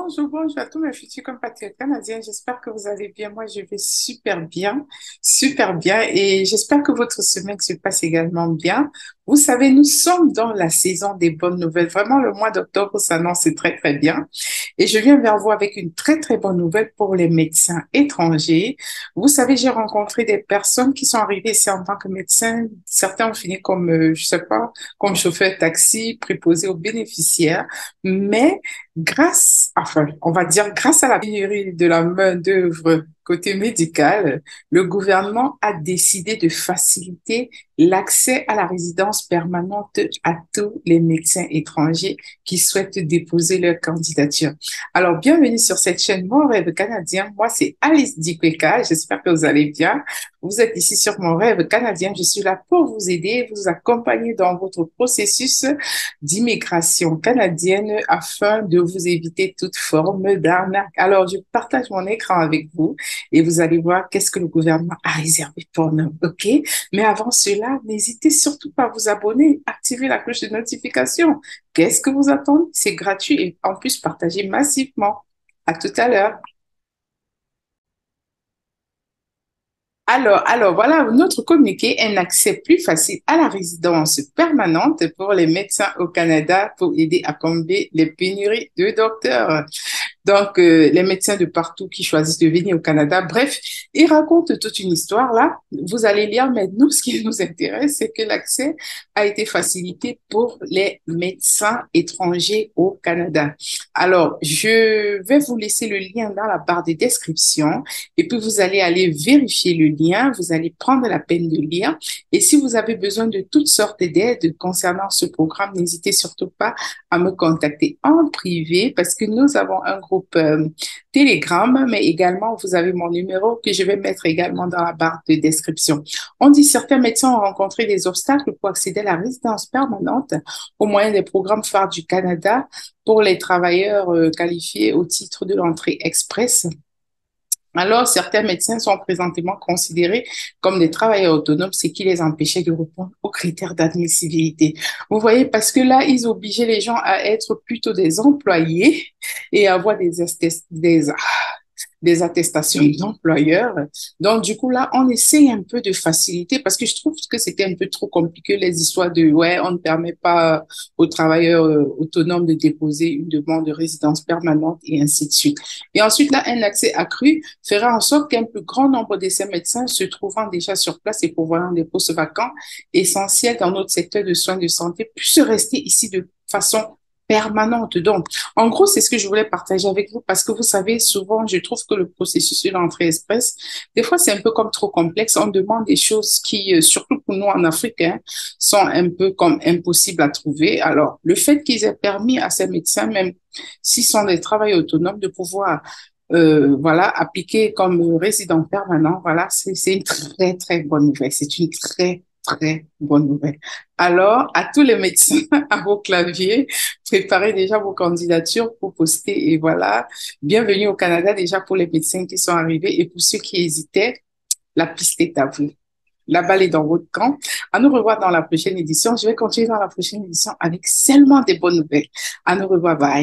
Bonjour, bonjour à tous mes futurs compatriotes canadiens. J'espère que vous allez bien. Moi, je vais super bien et j'espère que votre semaine se passe également bien. Vous savez, nous sommes dans la saison des bonnes nouvelles. Vraiment, le mois d'octobre s'annonce très bien. Et je viens vers vous avec une très bonne nouvelle pour les médecins étrangers. Vous savez, j'ai rencontré des personnes qui sont arrivées ici en tant que médecins. Certains ont fini comme, je sais pas, comme chauffeur taxi, préposé aux bénéficiaires. Mais enfin, on va dire grâce à la pénurie de la main-d'œuvre côté médical, le gouvernement a décidé de faciliter l'accès à la résidence permanente à tous les médecins étrangers qui souhaitent déposer leur candidature. Alors, bienvenue sur cette chaîne Mon Rêve Canadien. Moi, c'est Alice Dikweka. J'espère que vous allez bien. Vous êtes ici sur Mon Rêve Canadien. Je suis là pour vous aider, vous accompagner dans votre processus d'immigration canadienne afin de vous éviter toute forme d'arnaque. Alors, je partage mon écran avec vous et vous allez voir qu'est-ce que le gouvernement a réservé pour nous, OK? Mais avant cela, n'hésitez surtout pas à vous abonner, activer la cloche de notification. Qu'est-ce que vous attendez? C'est gratuit et en plus partagez massivement. À tout à l'heure. Alors, voilà notre communiqué, un accès plus facile à la résidence permanente pour les médecins au Canada pour aider à combler les pénuries de docteurs. Donc, les médecins de partout qui choisissent de venir au Canada. Bref, ils racontent toute une histoire là. Vous allez lire, mais nous, ce qui nous intéresse, c'est que l'accès a été facilité pour les médecins étrangers au Canada. Alors, je vais vous laisser le lien dans la barre de description et puis vous allez aller vérifier le lien. Vous allez prendre la peine de lire. Et si vous avez besoin de toutes sortes d'aides concernant ce programme, n'hésitez surtout pas à me contacter en privé parce que nous avons un groupe Telegram, mais également vous avez mon numéro que je vais mettre également dans la barre de description. On dit certains médecins ont rencontré des obstacles pour accéder à la résidence permanente au moyen des programmes phares du Canada pour les travailleurs qualifiés au titre de l'entrée express. Alors, certains médecins sont présentement considérés comme des travailleurs autonomes, ce qui les empêchait de répondre aux critères d'admissibilité. Vous voyez, parce que là, ils obligeaient les gens à être plutôt des employés et à avoir des attestations d'employeurs. Donc, du coup, là, on essaye un peu de faciliter parce que je trouve que c'était un peu trop compliqué, les histoires de, ouais, on ne permet pas aux travailleurs autonomes de déposer une demande de résidence permanente et ainsi de suite. Et ensuite, là, un accès accru fera en sorte qu'un plus grand nombre de ces médecins se trouvant déjà sur place et pourvoyant des postes vacants essentiels dans notre secteur de soins de santé puissent rester ici de façon permanente. Donc, en gros, c'est ce que je voulais partager avec vous parce que vous savez, souvent, je trouve que le processus de l'entrée express, des fois, c'est un peu comme trop complexe. On demande des choses qui, surtout pour nous en Afrique, hein, sont un peu comme impossibles à trouver. Alors, le fait qu'ils aient permis à ces médecins, même s'ils sont des travailleurs autonomes, de pouvoir voilà, appliquer comme résident permanent, voilà, c'est une très bonne nouvelle. C'est une très bonne nouvelle. Alors, à tous les médecins, à vos claviers, préparez déjà vos candidatures pour poster et voilà. Bienvenue au Canada déjà pour les médecins qui sont arrivés et pour ceux qui hésitaient, la piste est à vous. La balle est dans votre camp. À nous revoir dans la prochaine édition. Je vais continuer dans la prochaine édition avec seulement des bonnes nouvelles. À nous revoir. Bye.